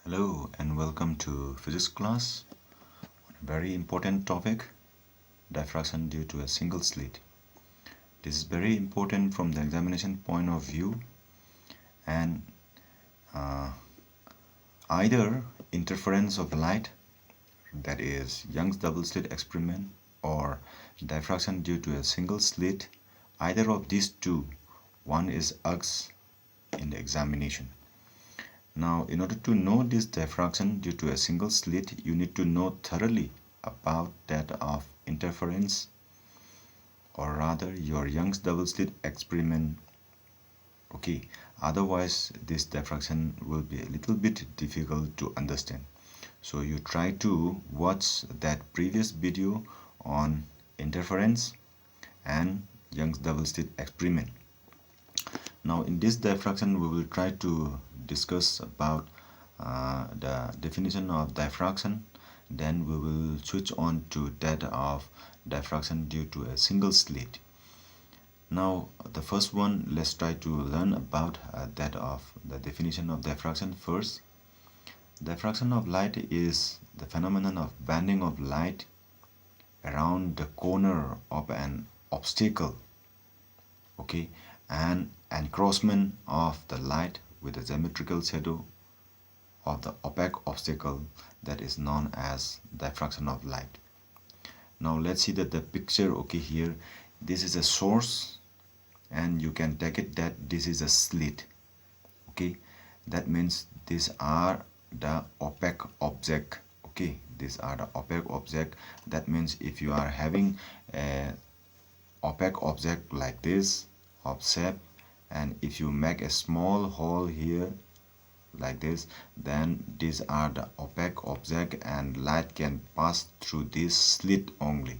Hello and welcome to physics class on a very important topic, diffraction due to a single slit. This is very important from the examination point of view, and either interference of light, that is Young's double slit experiment, or diffraction due to a single slit, either of these two, one is asked in the examination. Now, in order to know this diffraction due to a single slit, you need to know thoroughly about that of interference, or rather your Young's double slit experiment. Okay, otherwise this diffraction will be a little bit difficult to understand. So you try to watch that previous video on interference and Young's double slit experiment. Now in this diffraction we will try to discuss about the definition of diffraction, then we will switch on to that of diffraction due to a single slit. Now the first one, let's try to learn about that of the definition of diffraction first. Diffraction of light is the phenomenon of bending of light around the corner of an obstacle, okay, and encroachment of the light with a geometrical shadow of the opaque obstacle, that is known as diffraction of light. Now let's see that the picture, okay, here this is a source and you can take it that this is a slit, okay. That means these are the opaque object, okay, these are the opaque object. That means if you are having a opaque object like this of shape, and if you make a small hole here like this, then these are the opaque object and light can pass through this slit only.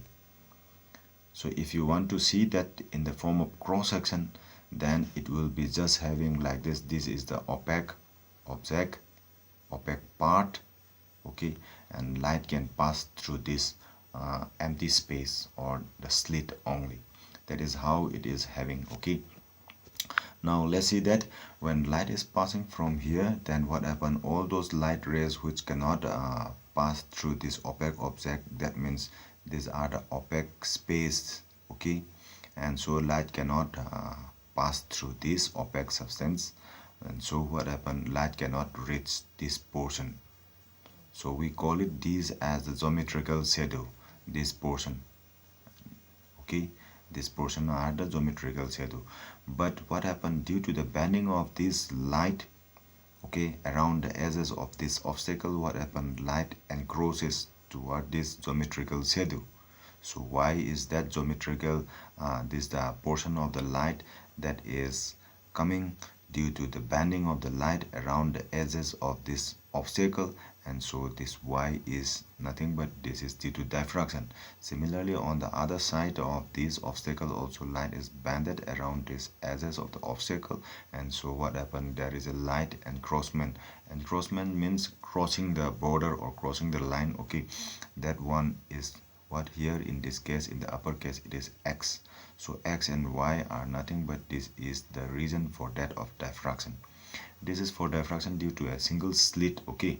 So if you want to see that in the form of cross section, then it will be just having like this. This is the opaque object, opaque part, okay, and light can pass through this empty space or the slit only. That is how it is having, okay. Now let's see that when light is passing from here, then what happen, all those light rays which cannot pass through this opaque object, that means these are the opaque space, okay, and so light cannot pass through this opaque substance, and so what happen, light cannot reach this portion. So we call it this as the geometrical shadow, this portion, okay, this portion are the geometrical shadow. But what happened, due to the bending of this light, okay, around the edges of this obstacle, what happened, light encroaches toward this geometrical shadow. So why is that geometrical, this the portion of the light that is coming due to the bending of the light around the edges of this obstacle, and so this y is nothing but this is due to diffraction. Similarly, on the other side of this obstacle also light is bended around these edges of the obstacle, and so what happened, there is a light encroachment. Encroachment means crossing the border or crossing the line, okay. That one is what here in this case, in the upper case, it is x. So x and y are nothing but this is the reason for that of diffraction. This is for diffraction due to a single slit, okay,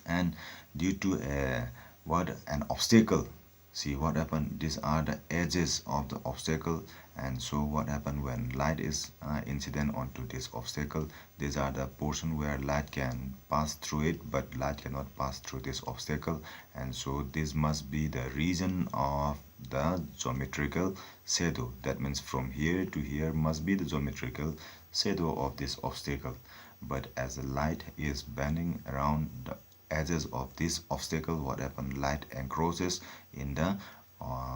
and due to an obstacle. See what happened, these are the edges of the obstacle, and so what happened, when light is incident onto this obstacle, these are the portion where light can pass through it, but light cannot pass through this obstacle, and so this must be the reason of the geometrical shadow. That means from here to here must be the geometrical shadow of this obstacle. But as the light is bending around the edges of this obstacle, what happened, light encroaches in the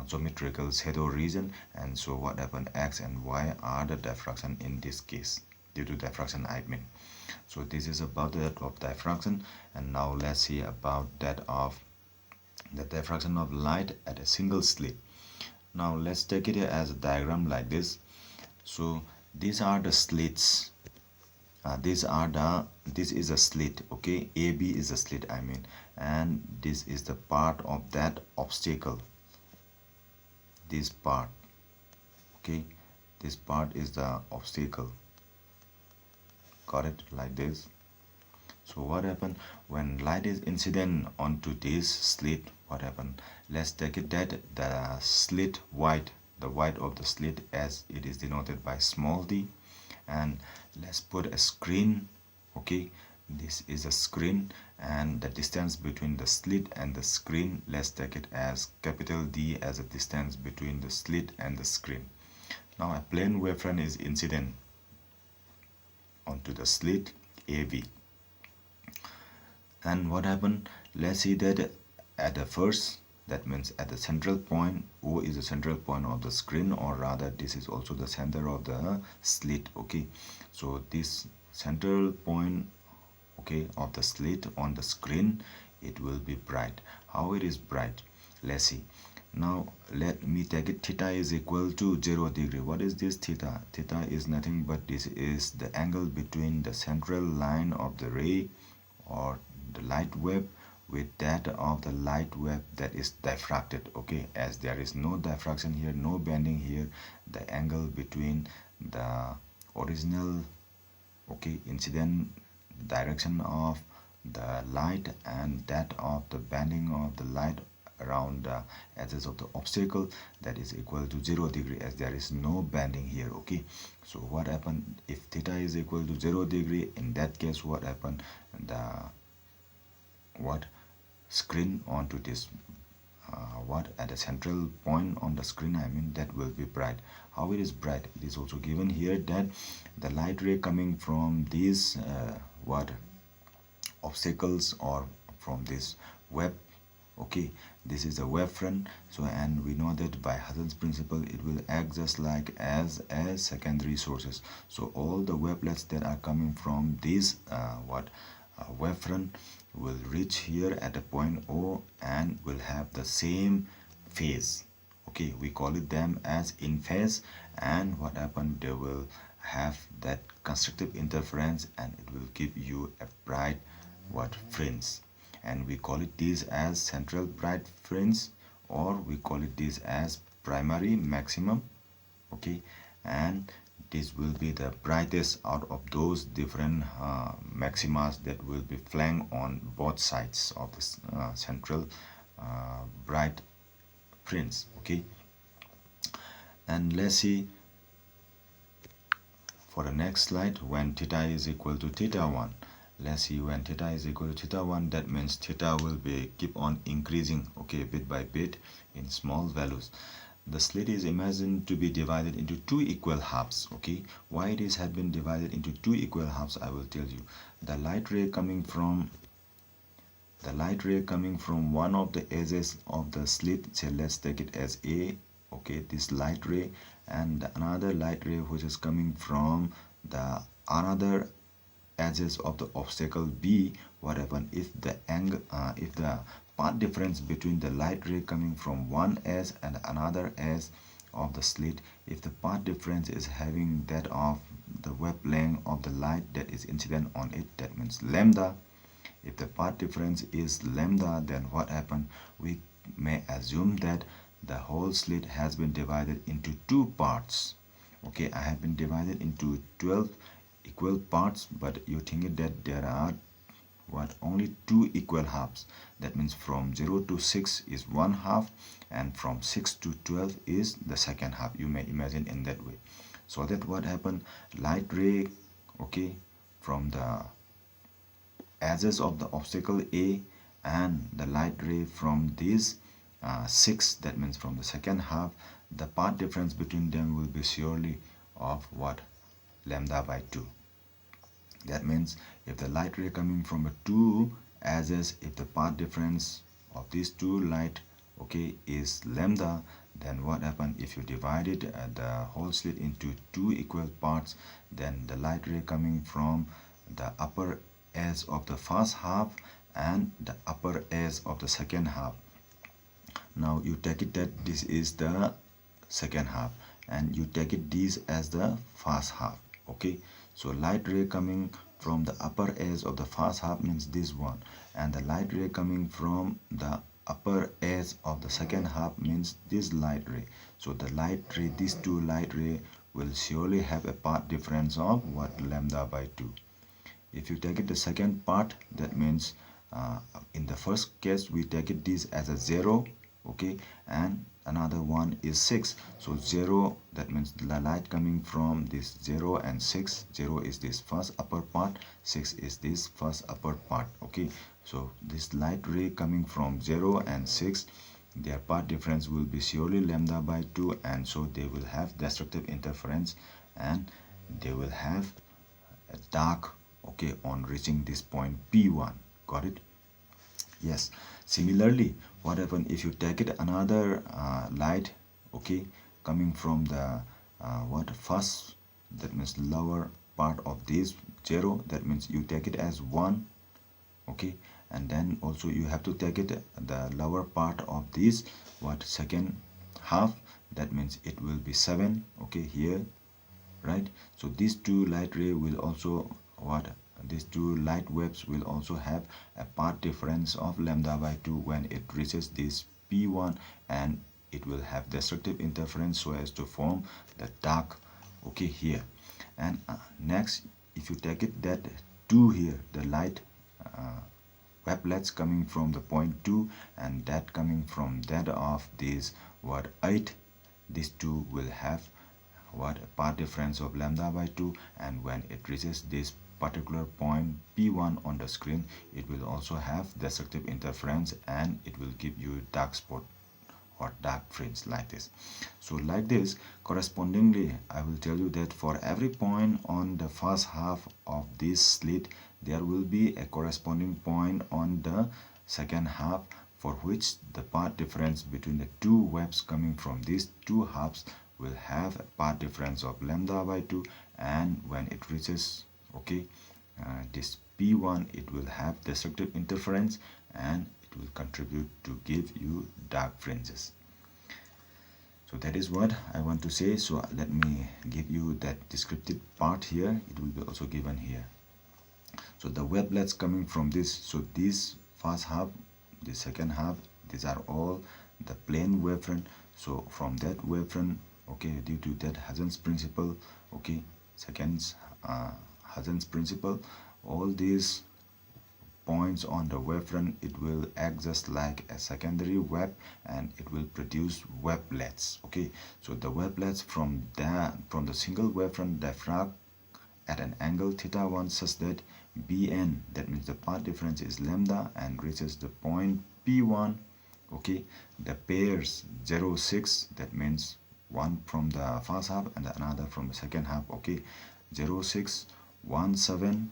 geometrical shadow region, and so what happened, x and y are the diffraction in this case, due to diffraction I mean. So this is about that of diffraction, and now let's see about that of the diffraction of light at a single slit. Now let's take it as a diagram like this. So these are the slits, this is a slit, okay, AB is a slit I mean, and this is the part of that obstacle, this part, okay, this part is the obstacle, got it, like this. So what happened when light is incident onto this slit? What happened? Let's take it that the slit white, the white of the slit, as it is denoted by small d, and let's put a screen. Okay, this is a screen, and the distance between the slit and the screen, let's take it as capital D as a distance between the slit and the screen. Now a plane wavefront is incident onto the slit AB. And what happened? Let's see that at the first, that means at the central point, O is the central point of the screen, or rather this is also the center of the slit. Okay, so this central point, okay, of the slit on the screen, it will be bright. How it is bright? Let's see. Now let me take it theta is equal to 0 degree. What is this theta? Theta is nothing but this is the angle between the central line of the ray or the light wave with that of the light wave that is diffracted. Okay, as there is no diffraction here, no bending here, the angle between the original, okay, incident direction of the light and that of the bending of the light around the edges of the obstacle, that is equal to 0 degree, as there is no bending here. Okay, so what happened if theta is equal to 0 degree? In that case, what happened? The what screen onto this what at the central point on the screen, I mean, that will be bright. How it is bright? It is also given here that the light ray coming from these what obstacles or from this web, okay, this is a wavefront. So, and we know that by Hudson's principle it will act just like as secondary sources. So all the wavelets that are coming from this wavefront will reach here at a point O and will have the same phase. Okay, we call it them as in phase, and what happened, they will have that constructive interference and it will give you a bright what fringe, and we call it this as central bright fringe, or we call it this as primary maximum. Okay, and this will be the brightest out of those different maximas that will be flanked on both sides of the central bright fringe. Okay, and let's see for the next slide when theta is equal to theta 1. Let's see, when theta is equal to theta 1, that means theta will be keep on increasing, okay, bit by bit in small values. The slit is imagined to be divided into two equal halves. Okay, why it is had been divided into two equal halves, I will tell you. The light ray coming from one of the edges of the slit, say let's take it as A, okay, this light ray, and another light ray which is coming from the another edges of the obstacle B. What happen if the angle if the path difference between the light ray coming from one edge and another edge of the slit, if the path difference is having that of the wavelength of the light that is incident on it, that means lambda. If the path difference is lambda, then what happened? We may assume that the whole slit has been divided into two parts. Okay, I have been divided into 12 equal parts, but you think that there are what only two equal halves. That means from 0 to 6 is one half, and from 6 to 12 is the second half. You may imagine in that way. So that what happened, light ray, okay, from the edges of the obstacle A and the light ray from this 6, that means from the second half, the path difference between them will be surely of what, lambda by 2. That means if the light ray coming from a two edges, if the path difference of these two light, okay, is lambda, then what happen if you divide it the whole slit into two equal parts, then the light ray coming from the upper edge of the first half and the upper edge of the second half. Now you take it that this is the second half and you take it this as the first half. Okay, so light ray coming from the upper edge of the first half means this one, and the light ray coming from the upper edge of the second half means this light ray. So the light ray, these two light ray will surely have a path difference of what, lambda by 2. If you take it the second part, that means in the first case we take it this as a 0, okay, and another one is 6. So 0, that means the light coming from this 0 and 6. 0 is this first upper part, 6 is this first upper part, okay. So this light ray coming from 0 and 6, their path difference will be surely lambda by 2, and so they will have destructive interference and they will have a dark, okay, on reaching this point P1. Got it? Yes. Similarly, what happen if you take it another light, okay, coming from the what first, that means lower part of this 0, that means you take it as 1, okay, and then also you have to take it the lower part of this what second half, that means it will be 7, okay, here, right. So these two light ray will also what, these two light waves will also have a path difference of lambda by 2 when it reaches this P1, and it will have destructive interference so as to form the dark, okay, here. And next, if you take it that 2 here, the light wavelets coming from the point 2 and that coming from that of this what 8, these two will have what, a path difference of lambda by 2, and when it reaches this particular point P1 on the screen, it will also have destructive interference and it will give you dark spot or dark fringe like this. So like this, correspondingly, I will tell you that for every point on the first half of this slit, there will be a corresponding point on the second half, for which the path difference between the two waves coming from these two halves will have a path difference of lambda by 2, and when it reaches, okay, this P1, it will have destructive interference and it will contribute to give you dark fringes. So that is what I want to say. So let me give you that descriptive part here. It will be also given here. So the wavelets coming from this, so this first half, the second half, these are all the plane wavefront. So from that wavefront, okay, due to that Hudson's principle, okay, second Hudson's principle, all these points on the wavefront, it will act just like a secondary wave and it will produce wavelets, okay. So the wavelets from the single wavefront diffract at an angle theta 1 such that Bn, that means the path difference is lambda, and reaches the point P1, okay. The pairs 0 6, that means one from the first half and another from the second half, okay, 0 6 1 7,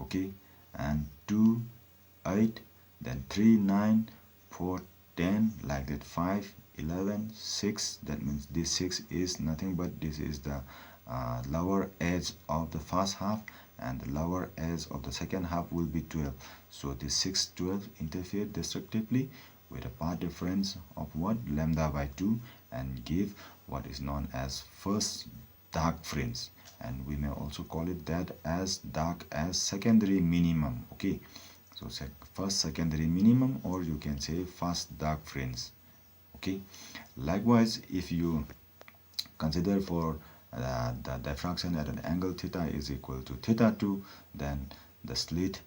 okay, and 2 8, then 3 9 4 10, like that, 5 11 6, that means this 6 is nothing but this is the lower edge of the first half, and the lower edge of the second half will be 12. So this 6 12 interfere destructively with a path difference of what, lambda by 2, and give what is known as first dark fringe, and we may also call it that as dark as secondary minimum, okay. So first secondary minimum, or you can say first dark fringe, okay. Likewise, if you consider for the diffraction at an angle theta is equal to theta 2, then the slit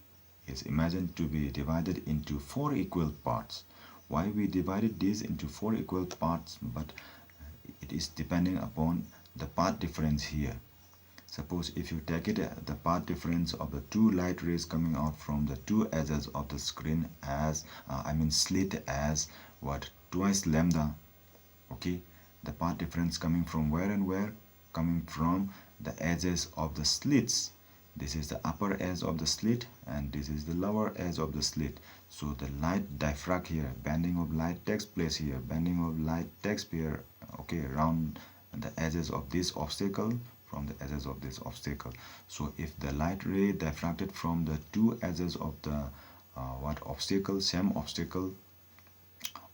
is imagined to be divided into 4 equal parts. Why we divided this into 4 equal parts? But it is depending upon the path difference here. Suppose if you take it the path difference of the two light rays coming out from the two edges of the screen as slit as what, twice lambda, okay. The path difference coming from where and where? Coming from the edges of the slits. This is the upper edge of the slit and this is the lower edge of the slit. So the light diffract here, bending of light takes place here, bending of light takes here, okay, around the edges of this obstacle, from the edges of this obstacle. So if the light ray diffracted from the two edges of the obstacle, same obstacle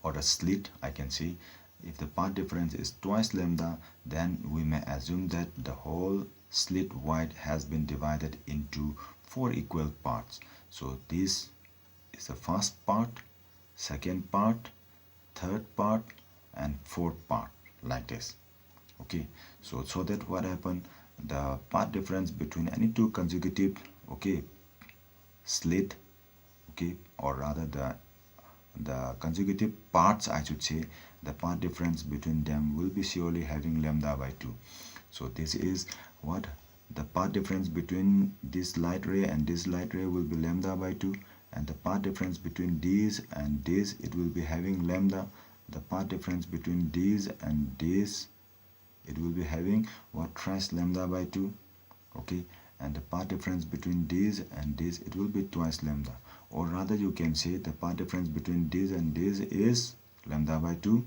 or a slit, I can see, if the path difference is twice lambda, then we may assume that the whole slit wide has been divided into 4 equal parts. So this is the first part, second part, third part, and fourth part, like this, okay. So that what happened, the path difference between any two consecutive, okay, slit, okay, or rather the consecutive parts, I should say, the path difference between them will be surely having lambda by 2. So this is what the path difference between this light ray and this light ray will be lambda by 2, and the path difference between these and this, it will be having lambda. The path difference between these and this, it will be having what, thrice lambda by 2, okay, and the path difference between this and this, it will be twice lambda, or rather you can say the path difference between this and this is lambda by 2,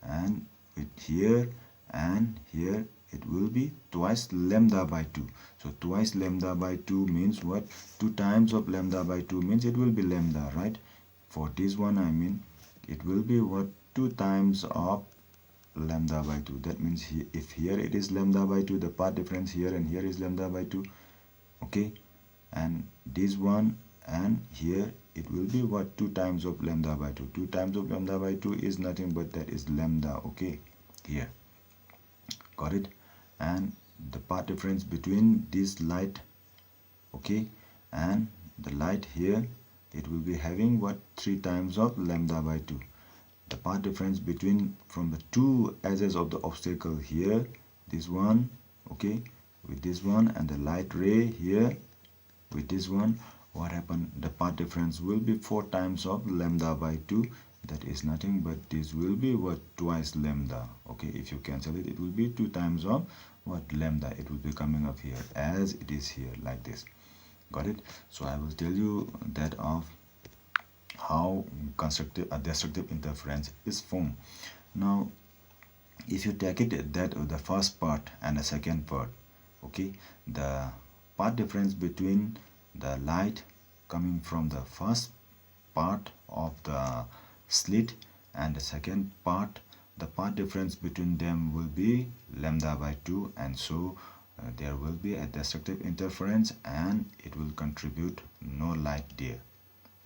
and with here and here it will be twice lambda by 2. So twice lambda by 2 means what, 2 times of lambda by 2 means it will be lambda, right? For this one, I mean, it will be what, 2 times of lambda by 2. That means if here it is lambda by 2, the path difference here and here is lambda by 2, okay, and this one and here it will be what, 2 times of lambda by 2. 2 times of lambda by 2 is nothing but that is lambda, okay, here, got it? And the path difference between this light, okay, and the light here, it will be having what, 3 times of lambda by 2. The path difference between from the two edges of the obstacle here, this one, okay, with this one, and the light ray here with this one, what happened, the path difference will be 4 times of lambda by 2. That is nothing but this will be what, twice lambda, okay. If you cancel it, it will be 2 times of what, lambda. It will be coming up here as it is here, like this, got it? So I will tell you that of how constructive destructive interference is formed. Now if you take it that the first part and the second part, okay, the path difference between the light coming from the first part of the slit and the second part, the path difference between them will be lambda by 2, and so there will be a destructive interference and it will contribute no light there.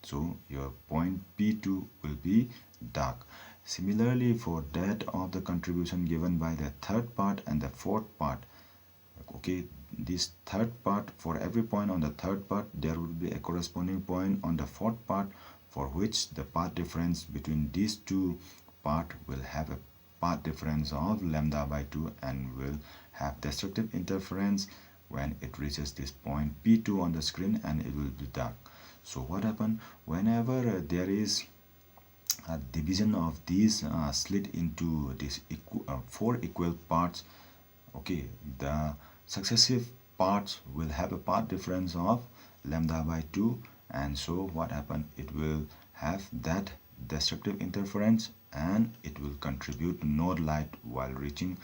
So your point P2 will be dark. Similarly, for that of the contribution given by the third part and the fourth part, okay, this third part, for every point on the third part there will be a corresponding point on the fourth part, for which the path difference between these two part will have a path difference of lambda by 2 and will have destructive interference when it reaches this point P2 on the screen, and it will be dark. So what happened, whenever there is a division of these slit into these 4 equal parts, okay, the successive parts will have a path difference of lambda by 2, and so what happened, it will have that destructive interference and it will contribute no light while reaching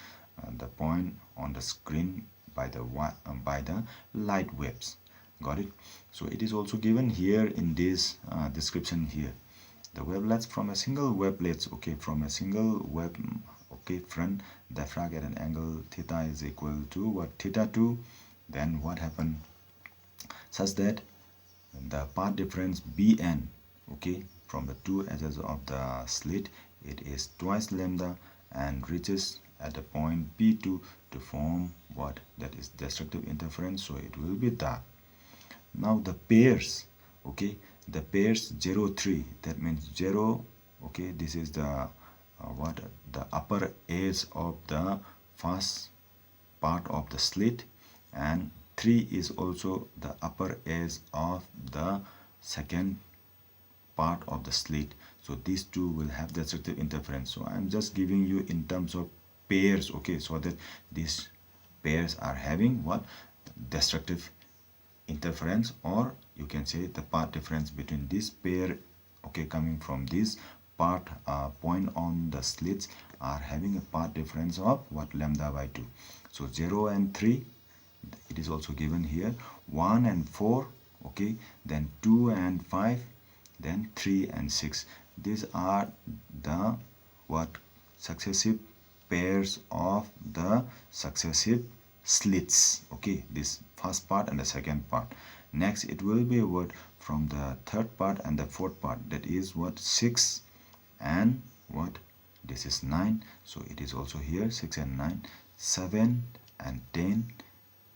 the point on the screen by the light waves. Got it? So it is also given here in this description here. The wavelets from a single wavelet, okay, from a single wave, okay, front diffract at an angle theta is equal to what, theta 2. Then what happened, such that the path difference Bn, okay, from the two edges of the slit, it is twice lambda and reaches at the point P2 to form what, that is destructive interference, so it will be dark. Now the pairs, okay, the pairs 0 3, that means 0, okay, this is the what, the upper edge of the first part of the slit, and 3 is also the upper edge of the second part of the slit. So these two will have destructive interference. So I'm just giving you in terms of pairs, okay, so that these pairs are having what, destructive interference, or you can say the path difference between this pair, okay, coming from this part point on the slits are having a path difference of what, lambda by 2. So 0 and 3, it is also given here, 1 and 4, okay, then 2 and 5, then 3 and 6. These are the what, successive pairs of the successive slits, okay, this first part and the second part. Next it will be what, from the third part and the fourth part, that is what, 6 and what, this is 9, so it is also here 6 and 9, 7 and 10,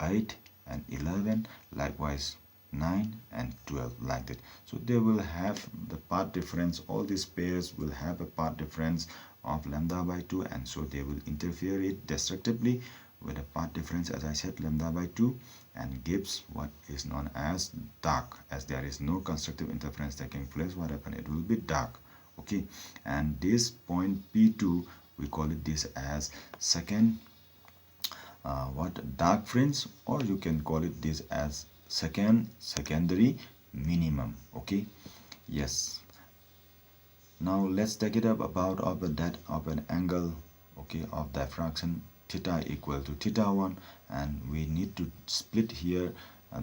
8 and 11, likewise 9 and 12, like that. So they will have the path difference, all these pairs will have a path difference of lambda by 2, and so they will interfere it destructively with a path difference, as I said, lambda by 2, and gives what is known as dark. As there is no constructive interference taking place, what happen, it will be dark. Okay, and this point P2, we call it this as second dark fringe, or you can call it this as secondary minimum. Okay, yes. Now let's take it up about that of an angle, okay, of diffraction theta equal to theta 1, and we need to split here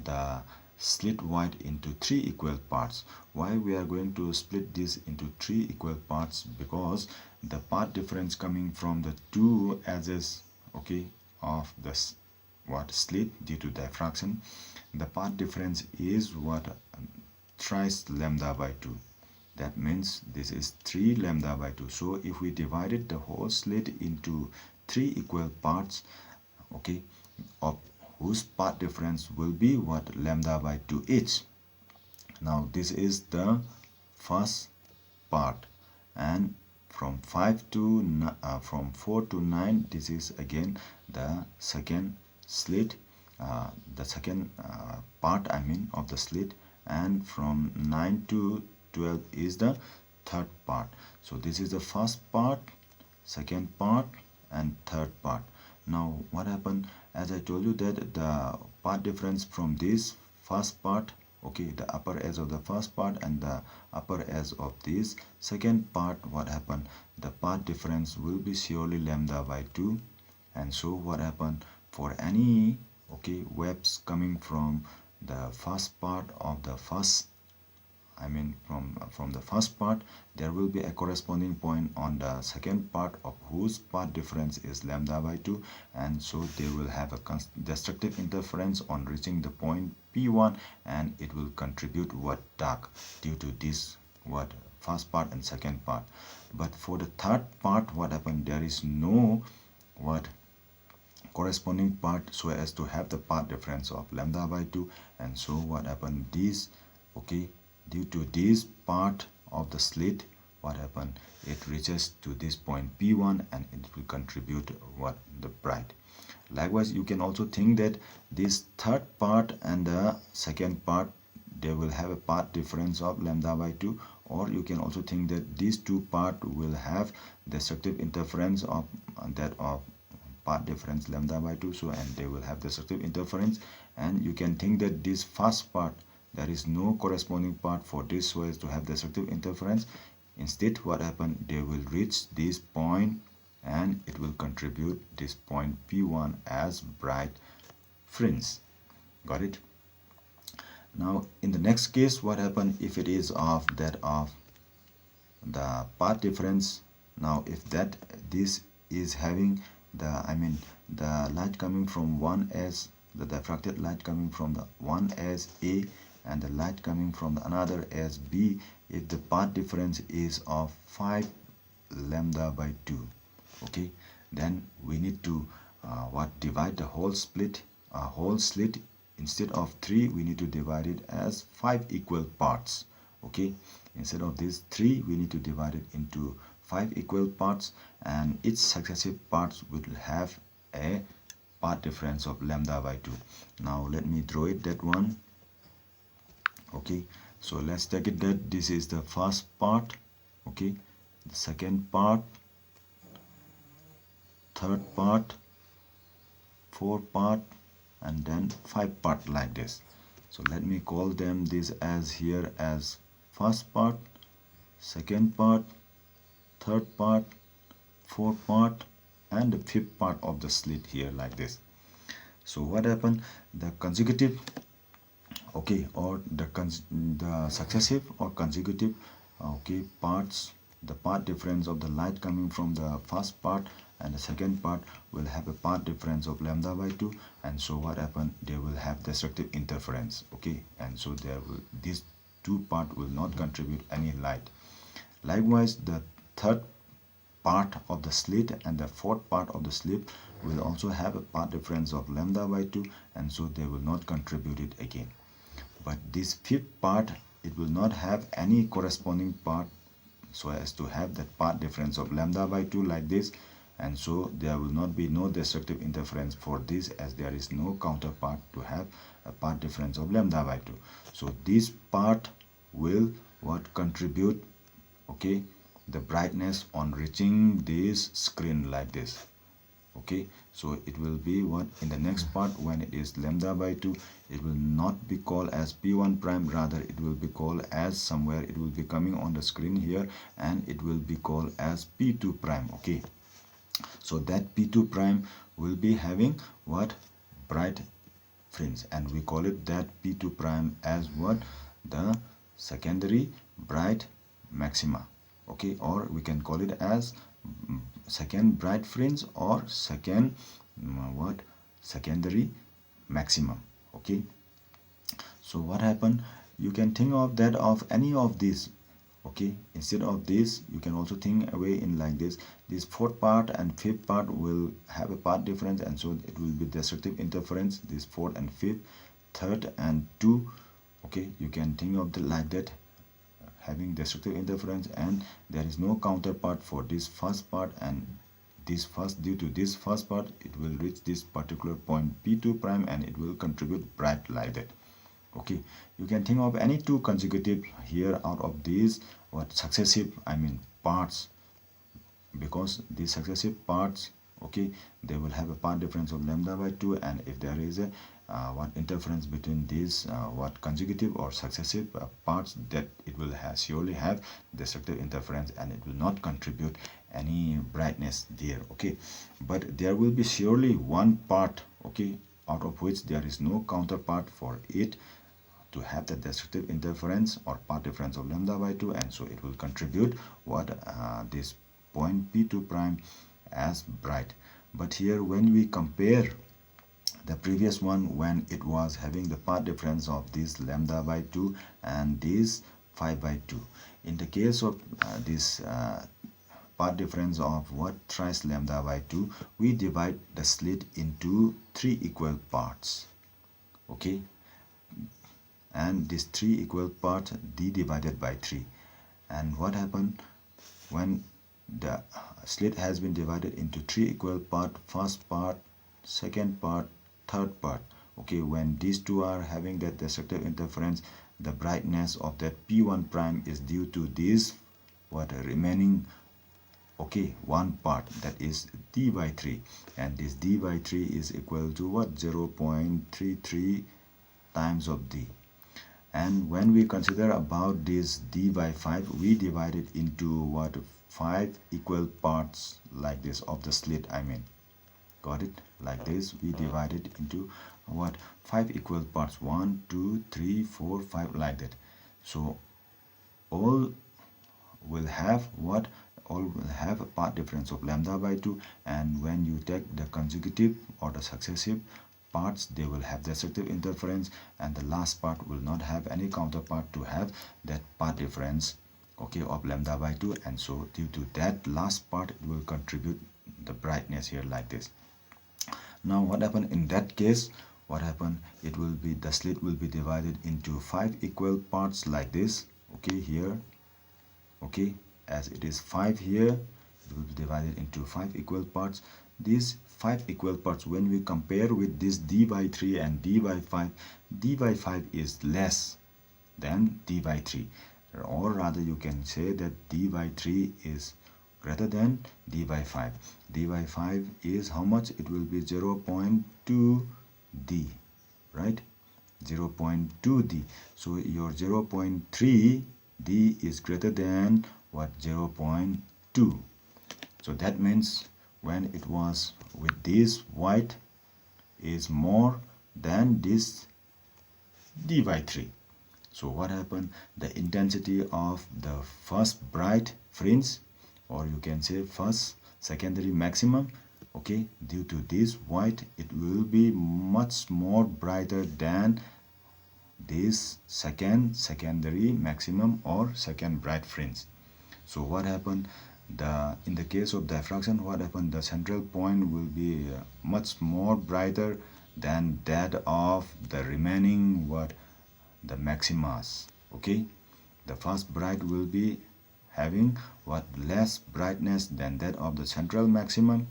the slit wide into 3 equal parts. Why we are going to split this into 3 equal parts? Because the path difference coming from the two edges, okay, of this slit due to diffraction, the path difference is thrice lambda by 2. That means this is 3 lambda by 2. So if we divided the whole slit into 3 equal parts, okay, of whose path difference will be lambda by 2 each. Now this is the first part, and from 4 to 9, this is again the second slit, the second part, I mean, of the slit, and from 9 to 12 is the third part. So this is the first part, second part, and third part. Now what happened, as I told you, that the part difference from this first part, okay, the upper edge of the first part and the upper edge of this second part, what happened, the part difference will be surely lambda by 2. And so what happened, for any, okay, webs coming from the first part of the first, I mean from the first part, there will be a corresponding point on the second part of whose part difference is lambda by 2, and so they will have a destructive interference on reaching the point P1, and it will contribute dark due to this first part and second part. But for the third part, what happened, there is no corresponding part so as to have the path difference of lambda by 2, and so what happened, this, okay, due to this part of the slit, what happened, it reaches to this point P1 and it will contribute the bright. Likewise, you can also think that this third part and the second part, they will have a path difference of lambda by 2, or you can also think that these two parts will have destructive interference of path difference lambda by 2, so and they will have destructive interference, and you can think that this first part, there is no corresponding part for this so as to have destructive interference. Instead, what happened, they will reach this point and it will contribute this point P1 as bright fringe. Got it? Now in the next case, what happened, if it is of the path difference, now if this is having the light coming from one as the diffracted light coming from the one as A and the light coming from another as B, if the path difference is of 5 lambda by 2, okay, then we need to divide the whole slit. Instead of 3, we need to divide it as 5 equal parts. Okay, instead of this 3, we need to divide it into 5 equal parts, and each successive parts will have a path difference of lambda by 2. Now let me draw it, that one. Okay, so let's take it that this is the first part, okay, the second part, third part, fourth part, and then 5 part, like this. So let me call them this as here as first part, second part, third part, fourth part, and the fifth part of the slit here, like this. So what happened, the consecutive, okay, or the successive or consecutive, okay, parts, the path difference of the light coming from the first part and the second part will have a path difference of lambda by 2, and so what happened, they will have destructive interference, okay, and so these two part will not contribute any light. Likewise, the third part of the slit and the fourth part of the slit will also have a path difference of lambda by 2, and so they will not contribute it again. but this fifth part, it will not have any corresponding part so as to have that path difference of lambda by 2 like this, and so there will not be no destructive interference for this, as there is no counterpart to have a path difference of lambda by 2. So this part will what contribute, okay, the brightness on reaching this screen like this. Okay, so it will be what in the next part, when it is lambda by 2, it will not be called as p1 prime, rather it will be called as somewhere, it will be coming on the screen here, and it will be called as p2 prime. Okay, so that p2 prime will be having what bright fringe, and we call it that p2 prime as what the secondary bright maxima. Okay, or we can call it as second bright fringe or second what secondary maximum. Okay, so what happened, you can think of that of any of these. Okay, instead of this you can also think away in like this fourth part and fifth part will have a path difference, and so it will be destructive interference, this fourth and fifth, third and 2. Okay, you can think of the like that, having destructive interference, and there is no counterpart for this first part, and this first, due to this first part, it will reach this particular point p2 prime and it will contribute bright like that. Okay, you can think of any two consecutive here out of these what successive, I mean parts, because these successive parts, okay, they will have a path difference of lambda by 2, and if there is a what interference between these what consecutive or successive parts, that it will surely have destructive interference and it will not contribute any brightness there. Okay, but there will be surely one part, okay, out of which there is no counterpart for it to have the destructive interference or path difference of lambda by 2, and so it will contribute what this point p2 prime as bright. But here when we compare the previous one, when it was having the path difference of this lambda by 2 and this 5 by 2, in the case of this path difference of what thrice lambda by 2, we divide the slit into 3 equal parts. Okay, and these 3 equal parts d divided by 3, and what happened when the slit has been divided into 3 equal part, first part, second part, third part. Okay, when these two are having that destructive interference, the brightness of that p1 prime is due to this what remaining, okay, one part, that is d by 3, and this d by 3 is equal to what 0.33 times of d. And when we consider about this d by 5, we divide it into what 5 equal parts like this of the slit, I mean, got it, like this we divide it into what 5 equal parts, 1 2 3 4 5 like that. So all will have what, all will have a path difference of lambda by 2, and when you take the consecutive or the successive parts, they will have destructive interference, and the last part will not have any counterpart to have that path difference, okay, of lambda by 2, and so due to that last part, it will contribute the brightness here like this. Now what happened in that case, what happened, it will be, the slit will be divided into 5 equal parts like this. Okay, here, okay, as it is 5 here, it will be divided into 5 equal parts. These 5 equal parts, when we compare with this d by 3 and d by 5, d by 5 is less than d by 3, or rather you can say that d by 3 is greater than d by 5. D by 5 is how much? It will be 0.2 d, right? 0.2 d. So your 0.3 d is greater than what? 0.2. So that means when it was with this white is more than this d by 3. So what happened? The intensity of the first bright fringe, or you can say first secondary maximum, okay, due to this white, it will be much more brighter than this second secondary maximum or second bright fringe. So what happened? In the case of diffraction, what happened? The central point will be much more brighter than that of the remaining what the maximas. Okay, the first bright will be having what less brightness than that of the central maximum.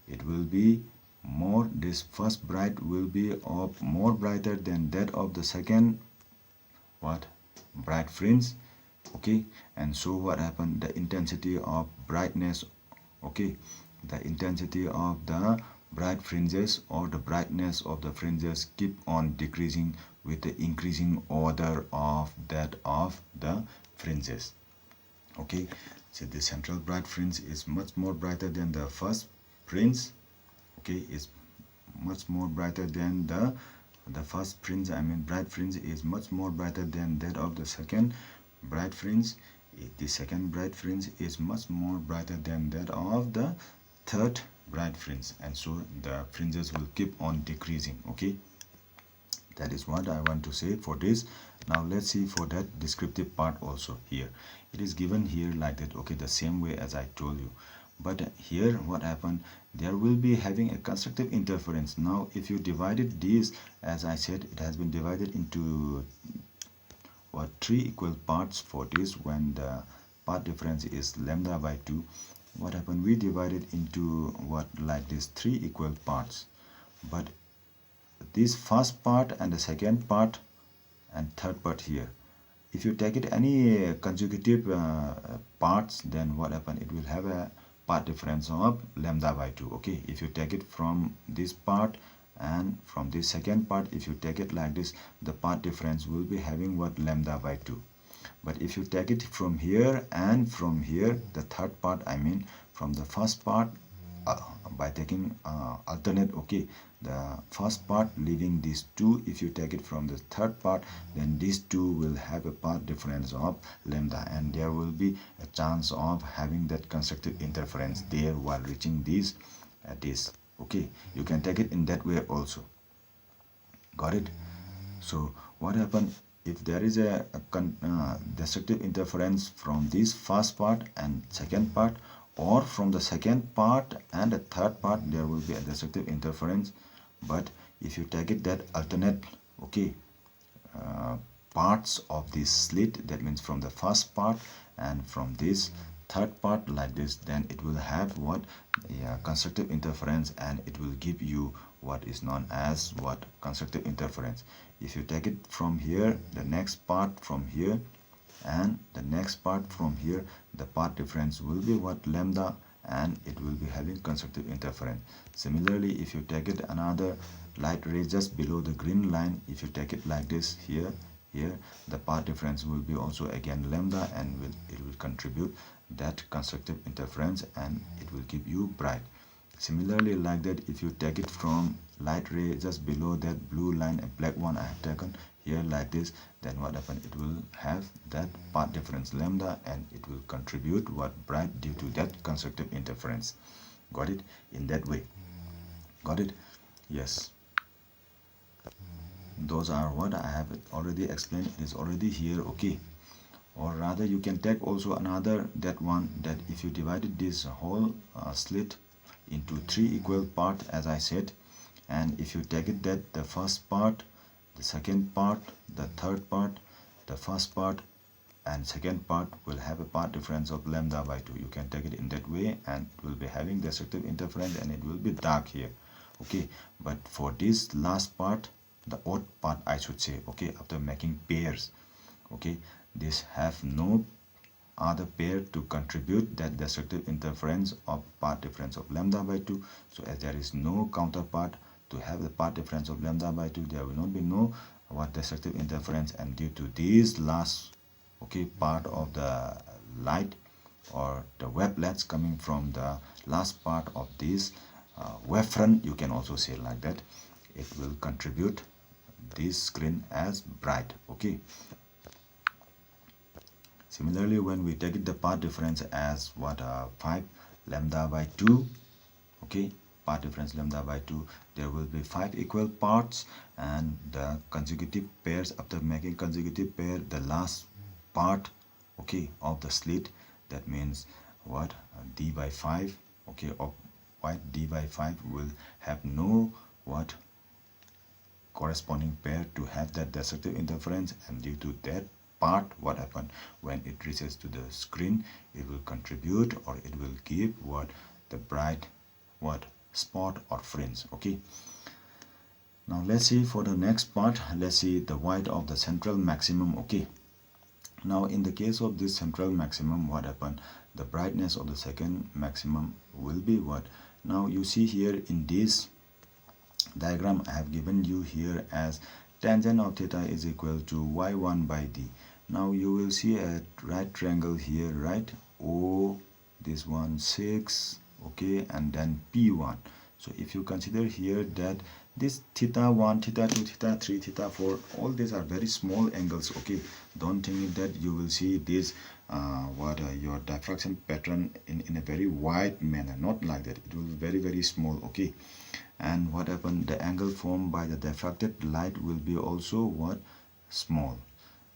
It will be more, this first bright will be of more brighter than that of the second what bright fringe. Okay, and so what happened, the intensity of brightness, okay, the intensity of the bright fringes or the brightness of the fringes keep on decreasing with the increasing order of that of the fringes. Okay, so the central bright fringe is much more brighter than the first fringe. Okay, it's much more brighter than the first fringe, I mean bright fringe is much more brighter than that of the second bright fringe. The second bright fringe is much more brighter than that of the third bright fringe, and so the fringes will keep on decreasing. Okay, that is what I want to say for this. Now let's see for that descriptive part also. Here it is given here like that, okay, the same way as I told you, but here what happened, there will be having a constructive interference. Now if you divided these, as I said, it has been divided into what 3 equal parts for this. When the part difference is lambda by 2, what happened, we divided into what like this 3 equal parts, but this first part and the second part and third part here, if you take it any consecutive parts, then what happen, it will have a part difference of lambda by 2. Okay, if you take it from this part and from this second part, if you take it like this, the part difference will be having what lambda by 2. But if you take it from here and from here, the third part, I mean from the first part, by taking alternate, okay, the first part leaving these two, if you take it from the third part, then these two will have a part difference of lambda, and there will be a chance of having that constructive interference there while reaching these this. Okay, you can take it in that way also. Got it? So what happened, if there is a destructive interference from this first part and second part, or from the second part and the third part, there will be a destructive interference. But if you take it that alternate, okay, parts of this slit, that means from the first part and from this third part like this, then it will have what constructive interference, and it will give you what is known as what constructive interference. If you take it from here, the next part from here and the next part from here, the part difference will be what lambda, and it will be having constructive interference. Similarly, if you take it another light ray just below the green line, if you take it like this here, the part difference will be also again lambda, and it will contribute that constructive interference, and it will give you bright. Similarly, like that, if you take it from light ray just below that blue line, a black one I have taken here like this, then what happens, it will have that part difference lambda, and it will contribute what bright due to that constructive interference. Got it? In that way. Got it? Yes. Those are what I have already explained. It is already here. Okay, or rather you can take also another, that one, that if you divided this whole slit into 3 equal parts, as I said, and if you take it that the first part, the second part, the third part, the first part and second part will have a part difference of lambda by 2. You can take it in that way, and it will be having destructive interference, and it will be dark here. Okay, but for this last part, the odd part I should say, okay, after making pairs, okay, this have no other pair to contribute that destructive interference of part difference of lambda by 2. So as there is no counterpart to have the part difference of lambda by 2, there will not be no what destructive interference, and due to this last, okay, part of the light or the wavelets coming from the last part of this wavefront, you can also say like that, it will contribute this screen as bright. Okay, similarly, when we take it the part difference as what 5 lambda by 2, okay, part difference lambda by 2, there will be 5 equal parts, and the consecutive pairs, after making consecutive pair, the last part, okay, of the slit, that means what d by 5, okay, of white d by 5 will have no what corresponding pair to have that destructive interference, and due to that part, what happened when it reaches to the screen, it will contribute or it will give what the bright what spot or fringe. Okay, now let's see for the next part. Let's see the white of the central maximum. Okay, now in the case of this central maximum, what happened, the brightness of the second maximum will be what, now you see here in this diagram I have given you here as tangent of theta is equal to y1 by d. Now you will see a right triangle here, right? O, this one 6, okay, and then P1. So if you consider here that this theta 1, theta 2, theta 3, theta 4, all these are very small angles. Okay, don't think that you will see this your diffraction pattern in a very wide manner. Not like that. It will be very, very small. Okay, and what happened, the angle formed by the diffracted light will be also what, small.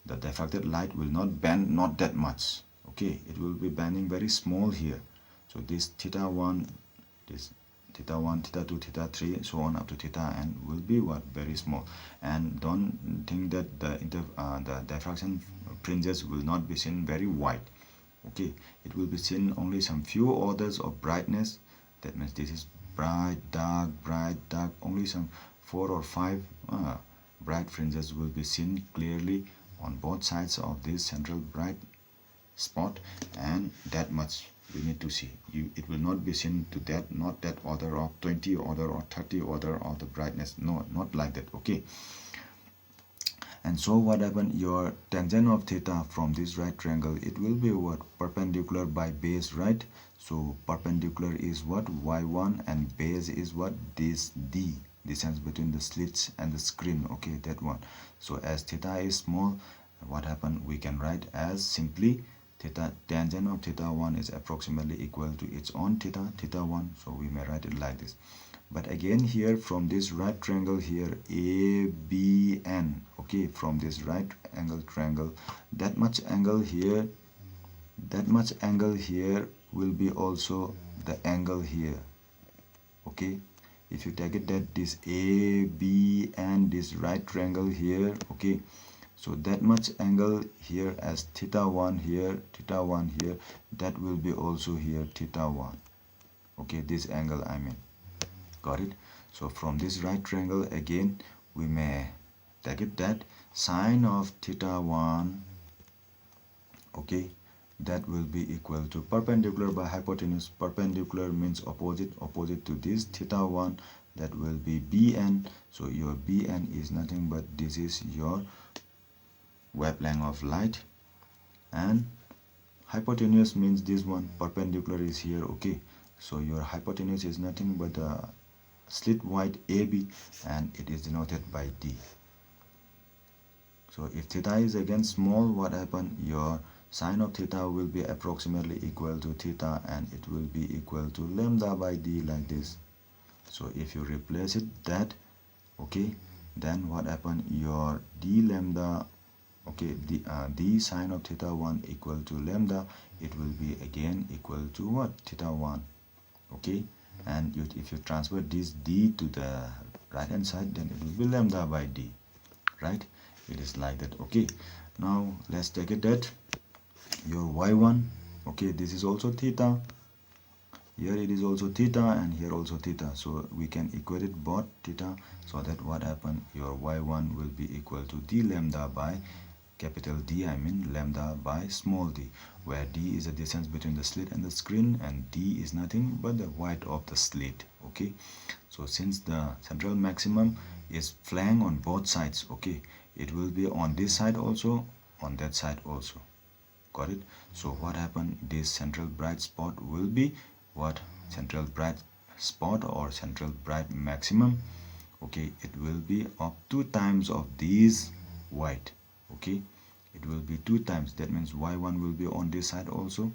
The diffracted light will not bend not that much. Okay, it will be bending very small here. So this theta 1, this theta 1, theta 2, theta 3, so on up to theta n will be what, very small. And don't think that the diffraction fringes will not be seen very wide. Okay, it will be seen only some few orders of brightness. That means this is bright, dark, only some 4 or 5 bright fringes will be seen clearly on both sides of this central bright spot, and that much we need to see. It will not be seen to that, not that order of 20 order or 30 order of the brightness. No, not like that. Okay, and so what happened, your tangent of theta from this right triangle, it will be what, perpendicular by base, right? So perpendicular is what, y1, and base is what, this d, distance between the slits and the screen. Okay, that one. So as theta is small, what happened, we can write as simply theta, tangent of theta 1 is approximately equal to its own theta, theta 1. So we may write it like this. But again here from this right triangle here, ABN, okay, from this right angle triangle, that much angle here will be also the angle here. Okay, if you take it that this AB and this right triangle here, okay, so that much angle here as theta 1 here, that will be also here theta 1. Okay, this angle I mean, got it? So from this right triangle again we may take it that sine of theta 1, okay, that will be equal to perpendicular by hypotenuse. Perpendicular means opposite to this theta 1, that will be Bn. So your Bn is nothing but this is your wavelength of light, and hypotenuse means this one, perpendicular is here. Okay, so your hypotenuse is nothing but the slit wide AB, and it is denoted by D. So if theta is again small, what happen, your sine of theta will be approximately equal to theta, and it will be equal to lambda by d, like this. So if you replace it that, okay, then what happen, your d lambda, okay, d sine of theta 1 equal to lambda, it will be again equal to what, theta 1. Okay, and if you transfer this d to the right hand side, then it will be lambda by d, right? It is like that. Okay, now let's take it that your y1, okay, this is also theta, here it is also theta, and here also theta. So we can equate it both theta, so that what happen, your y1 will be equal to d lambda by capital D, I mean lambda by small d, where d is the distance between the slit and the screen, and d is nothing but the width of the slit. Okay, so since the central maximum is flank on both sides, okay, it will be on this side also, on that side also. Got it? So what happened, this central bright spot will be what, central bright spot or central bright maximum. Okay, it will be of 2 times of these white. Okay, it will be 2 times. That means y1 will be on this side also,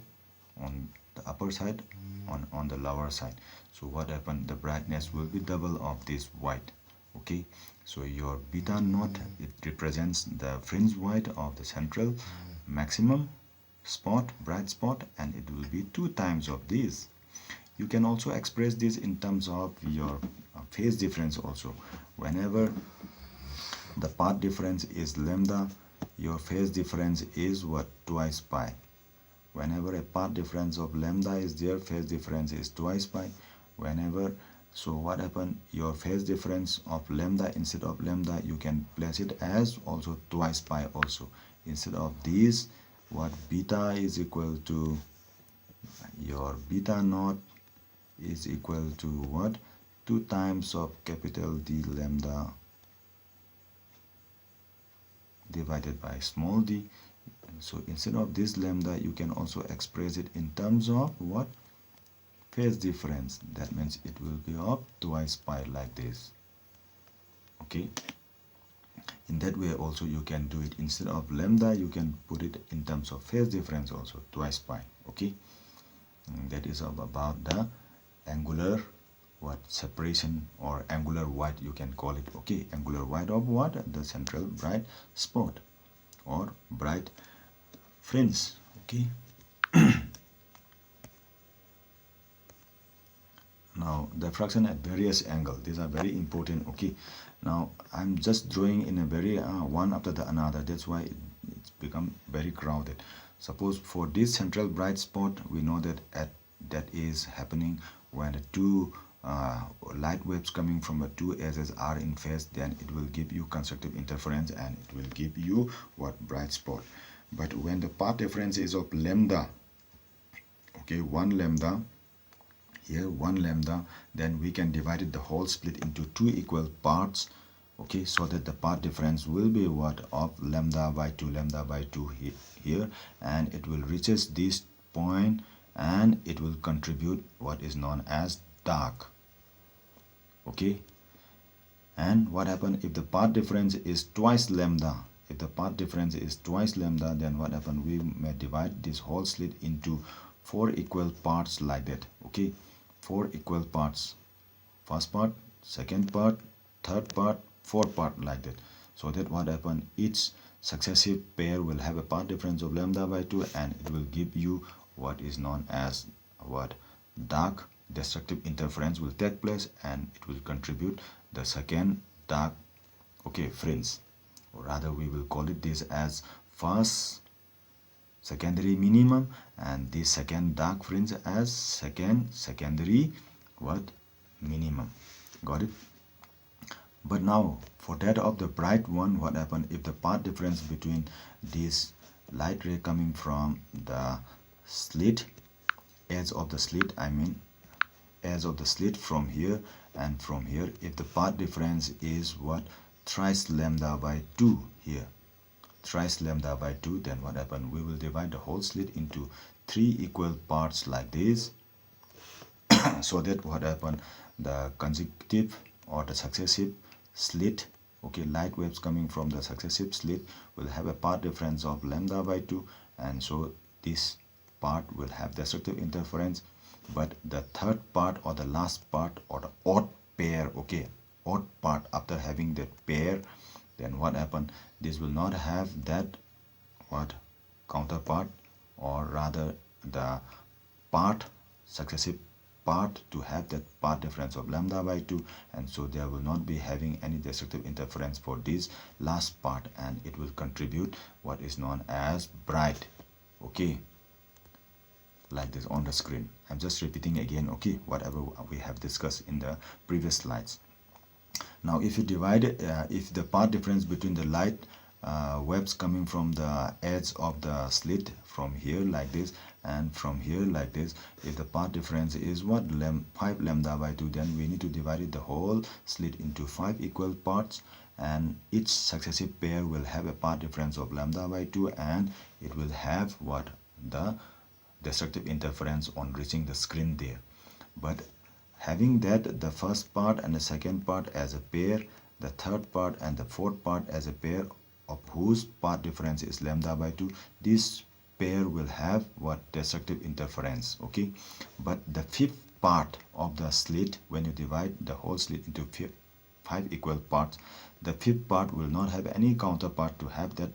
on the upper side, on the lower side. So what happened, the brightness will be double of this white. Okay, so your beta naught, it represents the fringe white of the central maximum spot, bright spot, and it will be 2 times of this. You can also express this in terms of your phase difference also. Whenever the path difference is lambda, your phase difference is what? Twice pi. Whenever a path difference of lambda is there, phase difference is twice pi. Whenever, so what happen? Your phase difference of lambda, instead of lambda you can place it as also twice pi also. Instead of these, what beta is equal to, your beta naught is equal to what? 2 times of capital D lambda divided by small d. So instead of this lambda, you can also express it in terms of what? Phase difference. That means it will be of twice pi like this. Okay. In that way also you can do it. Instead of lambda, you can put it in terms of phase difference also, twice pi. Okay. And that is about the angular what? Separation, or angular void you can call it. Okay. Angular void of what? The central bright spot or bright fringe. Okay. Now diffraction at various angles, these are very important. Okay, now I'm just drawing in a very one after the another, that's why it's become very crowded. Suppose for this central bright spot, we know that that is happening when the two light waves coming from the two edges are in phase, then it will give you constructive interference and it will give you what? Bright spot. But when the path difference is of lambda, okay, 1 lambda, here 1 lambda, then we can divide it the whole split into 2 equal parts. Okay, so that the path difference will be what? Of lambda by 2 here, and it will reaches this point and it will contribute what is known as dark. Okay, and what happen if the path difference is twice lambda? If the path difference is twice lambda, then what happen? We may divide this whole slit into 4 equal parts like that. Okay, 4 equal parts. First part, second part, third part, fourth part, like that. So that what happen? Each successive pair will have a path difference of lambda by 2 and it will give you what is known as what? Dark destructive interference will take place and it will contribute the second dark, okay, fringe. Or rather we will call it this as first secondary minimum and this second dark fringe as second secondary what? Minimum. Got it? But now for that of the bright one, what happened if the path difference between this light ray coming from the slit, edge of the slit, I mean edge of the slit from here and from here, if the path difference is what? Thrice lambda by 2 here, thrice lambda by 2, then what happen? We will divide the whole slit into 3 equal parts like this. So that what happen? The consecutive or the successive slit, okay, light waves coming from the successive slit will have a path difference of lambda by 2, and so this part will have destructive interference. But the third part or the last part or the odd pair, okay, odd part after having that pair, then what happen? This will not have that what? Counterpart, or rather the part, successive part to have that path difference of lambda by 2, and so there will not be having any destructive interference for this last part and it will contribute what is known as bright. Okay, like this on the screen. I'm just repeating again, okay, whatever we have discussed in the previous slides. Now if you divide it, if the path difference between the light waves coming from the edge of the slit from here like this and from here like this, if the path difference is what? 5 lambda by 2, then we need to divide it the whole slit into 5 equal parts and each successive pair will have a path difference of lambda by 2 and it will have what? The destructive interference on reaching the screen there. But having that the first part and the second part as a pair, the third part and the fourth part as a pair of whose path difference is lambda by 2, this pair will have what? Destructive interference. Okay, but the fifth part of the slit, when you divide the whole slit into 5 equal parts, the fifth part will not have any counterpart to have that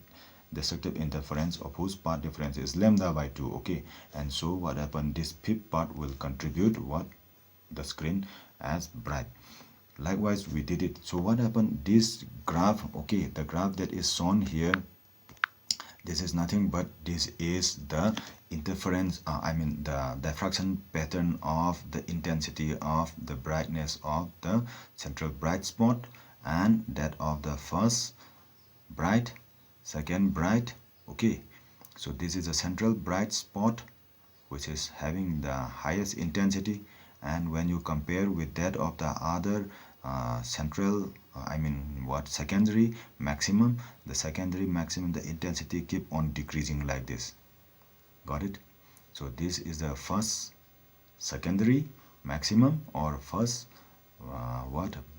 destructive interference of whose path difference is lambda by 2. Okay, and so what happened? This fifth part will contribute what? The screen as bright. Likewise we did it. So what happened, this graph, okay, the graph that is shown here, this is nothing but this is the interference, the diffraction pattern of the intensity of the brightness of the central bright spot and that of the first bright, second bright. Okay, so this is a central bright spot which is having the highest intensity, and when you compare with that of the other central secondary maximum, the secondary maximum, the intensity keep on decreasing like this. Got it? So this is the first secondary maximum or first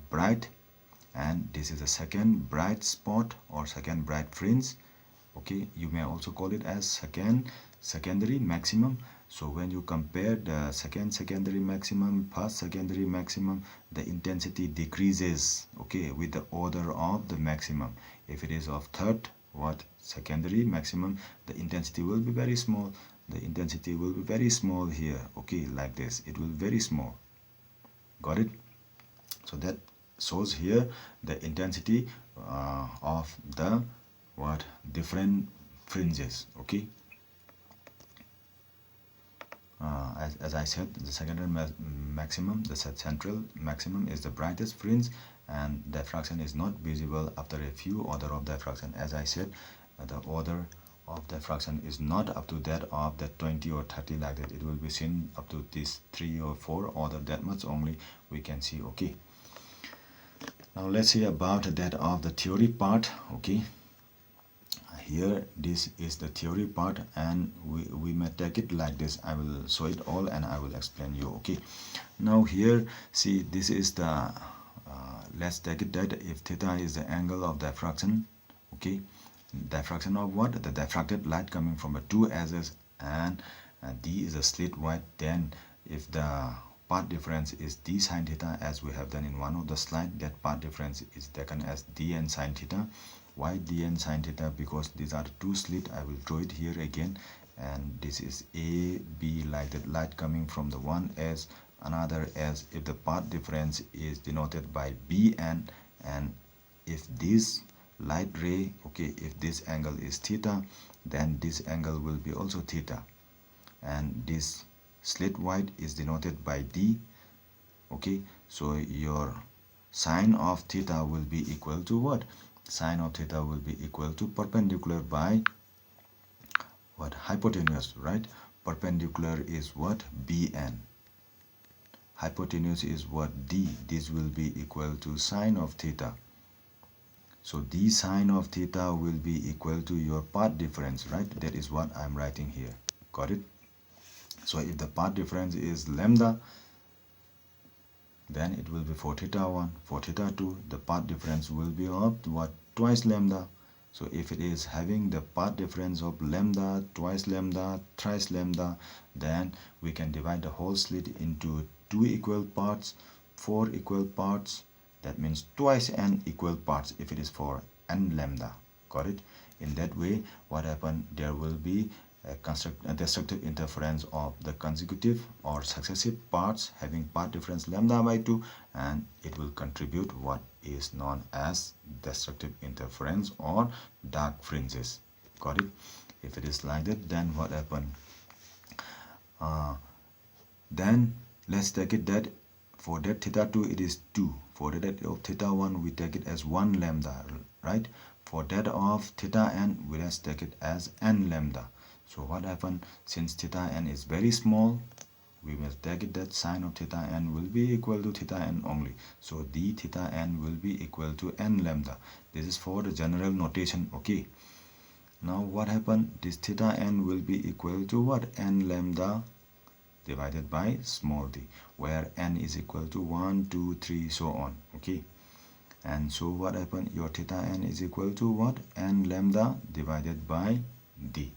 bright, and this is the second bright spot or second bright fringe. Okay, you may also call it as secondary maximum. So when you compare the secondary maximum, first secondary maximum, the intensity decreases, okay, with the order of the maximum. If it is of third secondary maximum, the intensity will be very small. The intensity will be very small here, okay, like this. It will be very small. Got it? So that shows here the intensity of the different fringes. Okay, as I said, the secondary maximum, the central maximum is the brightest fringe, and diffraction is not visible after a few order of diffraction. As I said, the order of diffraction is not up to that of the 20 or 30 like that. It will be seen up to this 3 or 4 order, that much only we can see. Okay, now let's see about that of the theory part. Okay, here this is the theory part, and we may take it like this. I will show it all and I will explain you. Okay, now here see, this is the let's take it that if theta is the angle of diffraction, okay, diffraction of what, the diffracted light coming from the two edges, and d is a slit white, then if the path difference is d sine theta, as we have done in one of the slide, that path difference is taken as dn sine theta. Why dn sine theta? Because these are two slit. I will draw it here again, and this is a b, like that, light coming from the one edge, another edge. If the path difference is denoted by bn, and if this light ray, okay, if this angle is theta, then this angle will be also theta, and this slit white is denoted by d. Okay, so your sine of theta will be equal to what? Sine of theta will be equal to perpendicular by what? Hypotenuse, right? Perpendicular is what? bn. Hypotenuse is what? d. This will be equal to sine of theta. So d sine of theta will be equal to your path difference, right? That is what I'm writing here. Got it? So if the path difference is lambda, then it will be for theta 1. For theta 2, the path difference will be of what? Twice lambda. So if it is having the path difference of lambda, twice lambda, thrice lambda, then we can divide the whole slit into 2 equal parts, 4 equal parts. That means twice n equal parts if it is for n lambda. Got it? In that way, what happened? There will be a destructive interference of the consecutive or successive parts having path difference lambda by 2, and it will contribute what is known as destructive interference or dark fringes. Got it? If it is like that, then what happened? Then let's take it that for that theta 2 it is 2. For that of theta 1 we take it as 1 lambda, right? For that of theta n we let's take it as n lambda. So what happened? Since theta n is very small, we will take it that sine of theta n will be equal to theta n only. So d theta n will be equal to n lambda. This is for the general notation. Okay. Now what happened? This theta n will be equal to what? N lambda divided by small d, where n is equal to 1, 2, 3, so on. Okay. And so what happened? Your theta n is equal to what? N lambda divided by d.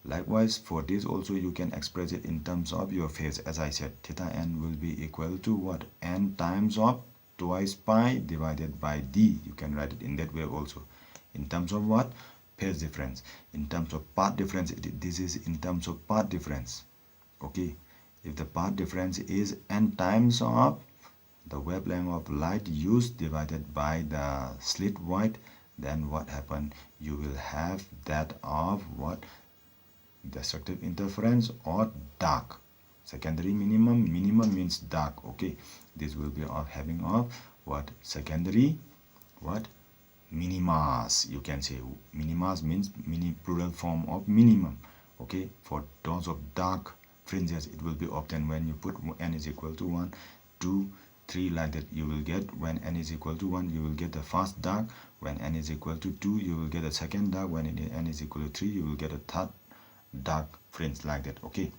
Likewise, for this also you can express it in terms of your phase. As I said, theta n will be equal to what? N times of twice pi divided by d. You can write it in that way also. In terms of what? Phase difference. In terms of path difference, this is in terms of path difference. Okay. If the path difference is n times of the wavelength of light used divided by the slit width, then what happened? You will have that of what? Destructive interference or dark. Secondary minimum, minimum means dark. Okay, this will be of having of what? Secondary what? Minimas. You can say minimas means plural form of minimum. Okay, for those of dark fringes, it will be obtained when you put n is equal to 1, 2, 3, like that. You will get, when n is equal to 1, you will get the first dark. When n is equal to 2, you will get a second dark. When n is equal to 3, you will get a third dark fringe, like that. Okay,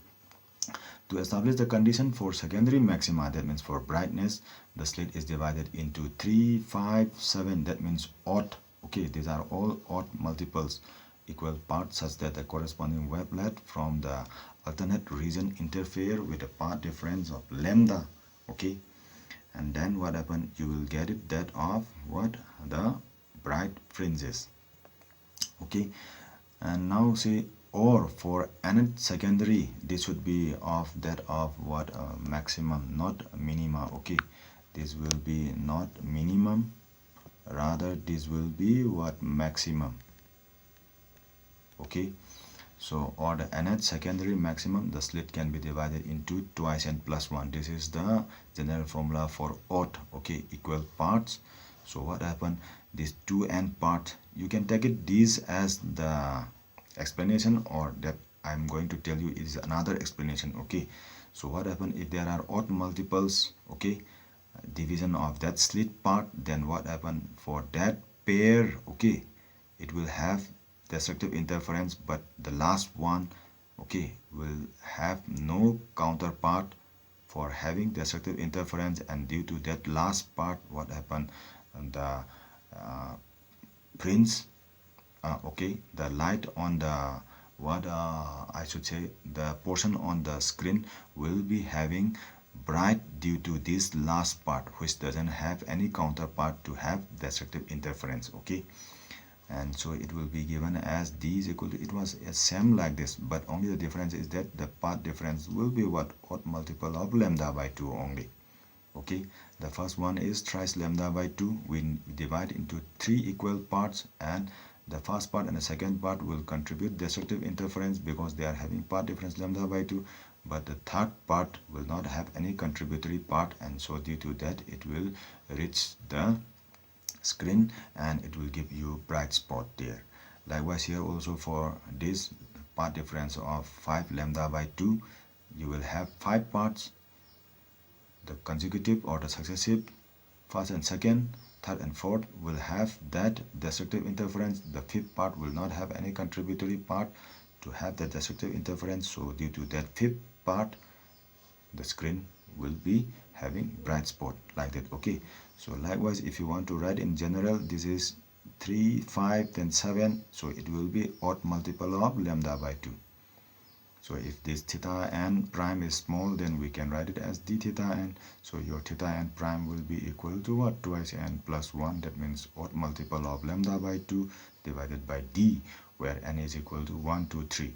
to establish the condition for secondary maxima, that means for brightness, the slit is divided into 3, 5, 7, that means odd. Okay, these are all odd multiples, equal parts, such that the corresponding wavelet from the alternate region interfere with the path difference of lambda. Okay, and then what happened? You will get it that of what? The bright fringes. Okay, and now say, or for nth secondary, this would be of that of what? Maximum, not minima. Okay, this will be not minimum, rather this will be what? Maximum. Okay, so or the nth secondary maximum, the slit can be divided into twice n plus 1. This is the general formula for odd. Okay, equal parts. So what happened? This 2n part, you can take it these as the explanation, or that I'm going to tell you is another explanation. Okay, so what happened if there are odd multiples? Okay, division of that slit part, then what happened for that pair? Okay, it will have destructive interference, but the last one, okay, will have no counterpart for having destructive interference, and due to that last part, what happened? The prints, okay, the light on the what I should say, the portion on the screen will be having bright due to this last part, which doesn't have any counterpart to have destructive interference. Okay, and so it will be given as d is equal to, it was same like this, but only the difference is that the path difference will be what? Odd multiple of lambda by 2 only. Okay, the first one is thrice lambda by 2. We divide into 3 equal parts, and the first part and the second part will contribute destructive interference because they are having path difference lambda by 2, but the third part will not have any contributory part, and so due to that it will reach the screen and it will give you bright spot there. Likewise here also for this path difference of 5 lambda by 2, you will have 5 parts. The consecutive or the successive first and second, third and fourth will have that destructive interference. The fifth part will not have any contributory part to have the destructive interference, so due to that fifth part, the screen will be having bright spot, like that. Okay, so likewise if you want to write in general, this is 3, 5, then 7, so it will be odd multiple of lambda by 2. So if this theta n prime is small, then we can write it as d theta n. So your theta n prime will be equal to what? Twice n plus 1. That means odd multiple of lambda by 2 divided by d, where n is equal to 1, 2, 3.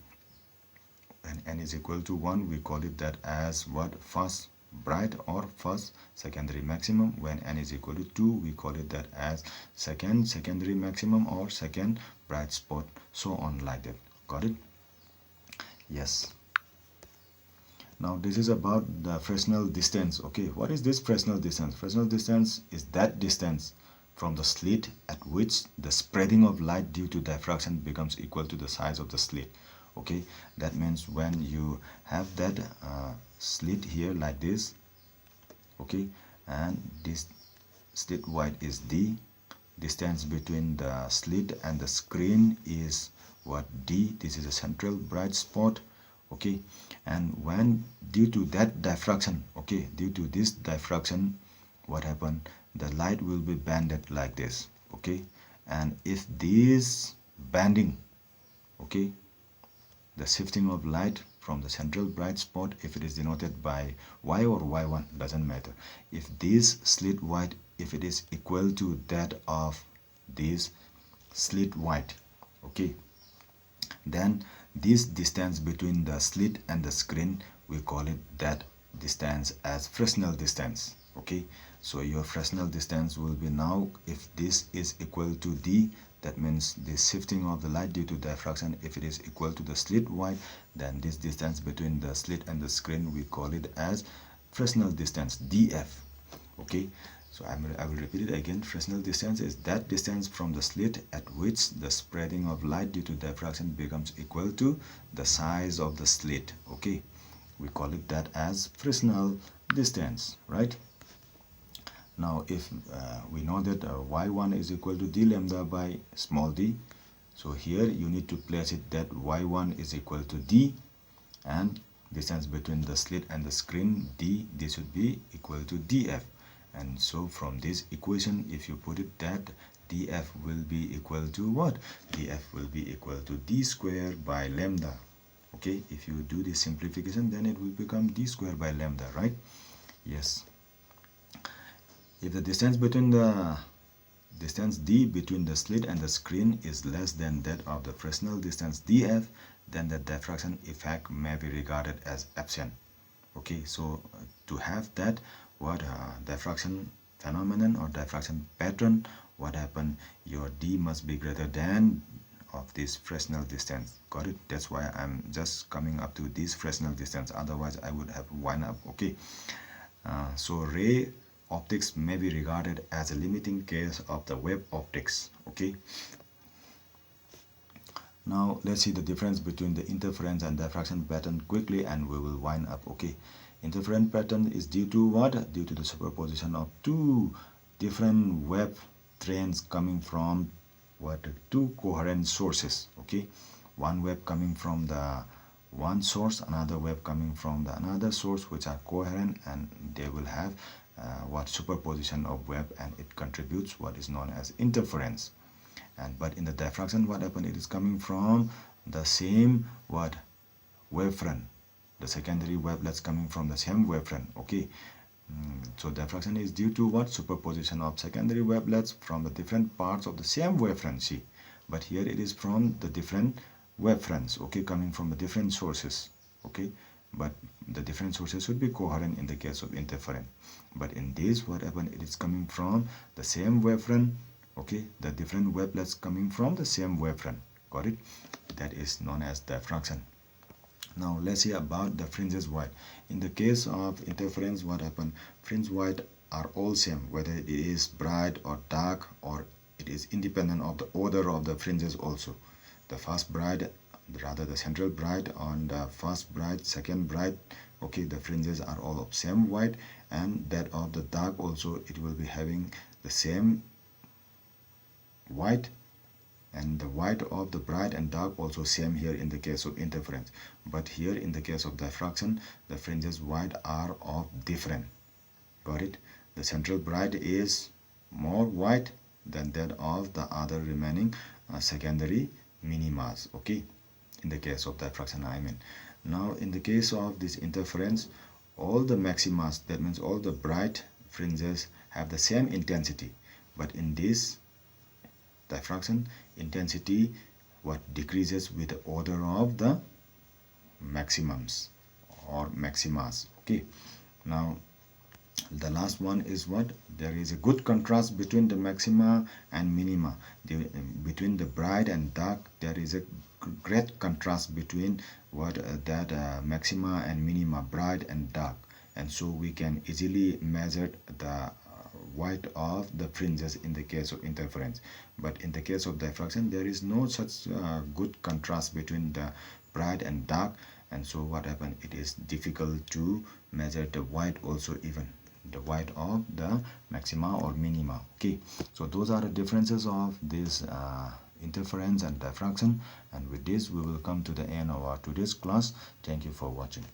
When n is equal to 1, we call it that as what? First bright or first secondary maximum. When n is equal to 2, we call it that as second secondary maximum or second bright spot, so on, like that. Got it? Yes. Now this is about the Fresnel distance. Okay, what is this Fresnel distance? Fresnel distance is that distance from the slit at which the spreading of light due to diffraction becomes equal to the size of the slit. Okay, that means when you have that slit here like this, okay, and this slit width is d, distance between the slit and the screen is what? D. This is a central bright spot. Okay, and when due to that diffraction, okay, due to this diffraction, what happened? The light will be banded like this. Okay, and if this banding, okay, the shifting of light from the central bright spot, if it is denoted by y or y1, doesn't matter. If this slit width, if it is equal to that of this slit width, okay, then this distance between the slit and the screen, we call it that distance as Fresnel distance. Okay, so your Fresnel distance will be, now if this is equal to D, that means the shifting of the light due to diffraction, if it is equal to the slit width, then this distance between the slit and the screen, we call it as Fresnel distance, DF. Okay, so I will repeat it again. Fresnel distance is that distance from the slit at which the spreading of light due to diffraction becomes equal to the size of the slit. Okay, we call it that as Fresnel distance, right? Now if we know that y1 is equal to d lambda by small d, so here you need to place it that y1 is equal to d, and distance between the slit and the screen, d, this should be equal to df. And so from this equation, if you put it, that df will be equal to what? Df will be equal to d squared by lambda. Okay, if you do this simplification, then it will become d squared by lambda, right? Yes. If the distance between the distance d between the slit and the screen is less than that of the Fresnel distance df, then the diffraction effect may be regarded as absent. Okay, so to have that, what diffraction phenomenon or diffraction pattern, what happened, your d must be greater than of this Fresnel distance. Got it? That's why I'm just coming up to this Fresnel distance, otherwise I would have one up. Okay, so ray optics may be regarded as a limiting case of the wave optics. Okay, now let's see the difference between the interference and diffraction pattern quickly, and we will wind up. Okay, interference pattern is due to what? Due to the superposition of two different wave trains coming from what? Two coherent sources. Okay, one wave coming from the one source, another wave coming from the another source, which are coherent, and they will have what? Superposition of wave, and it contributes what is known as interference. And but in the diffraction, what happened? It is coming from the same what? Wavefront. The secondary wavelets coming from the same wavefront. Okay, so diffraction is due to what? Superposition of secondary wavelets from the different parts of the same wavefront. See, but here it is from the different wavefronts. Okay, coming from the different sources. Okay, but the different sources should be coherent in the case of interference. But in this, what happened? It is coming from the same wavefront. Okay, the different wavelets coming from the same wavefront. Got it? That is known as diffraction. Now let's see about the fringes width. In the case of interference, what happened? Fringe width are all same, whether it is bright or dark, or it is independent of the order of the fringes also. The first bright, rather the central bright, on the first bright, second bright, okay, the fringes are all of same width, and that of the dark also, it will be having the same white, and the white of the bright and dark also same here in the case of interference. But here in the case of diffraction, the fringes white are of different. Got it? The central bright is more white than that of the other remaining secondary minimas. Okay, in the case of diffraction, I mean. Now in the case of this interference, all the maximas, that means all the bright fringes, have the same intensity. But in this diffraction, intensity what decreases with the order of the maximums or maximas. Okay, now the last one is what? There is a good contrast between the maxima and minima. Between the bright and dark, there is a great contrast between what maxima and minima, bright and dark, and so we can easily measure the white of the fringes in the case of interference. But in the case of diffraction, there is no such good contrast between the bright and dark, and so what happened? It is difficult to measure the white also, even the white of the maxima or minima. Okay, so those are the differences of this interference and diffraction, and with this we will come to the end of our today's class. Thank you for watching.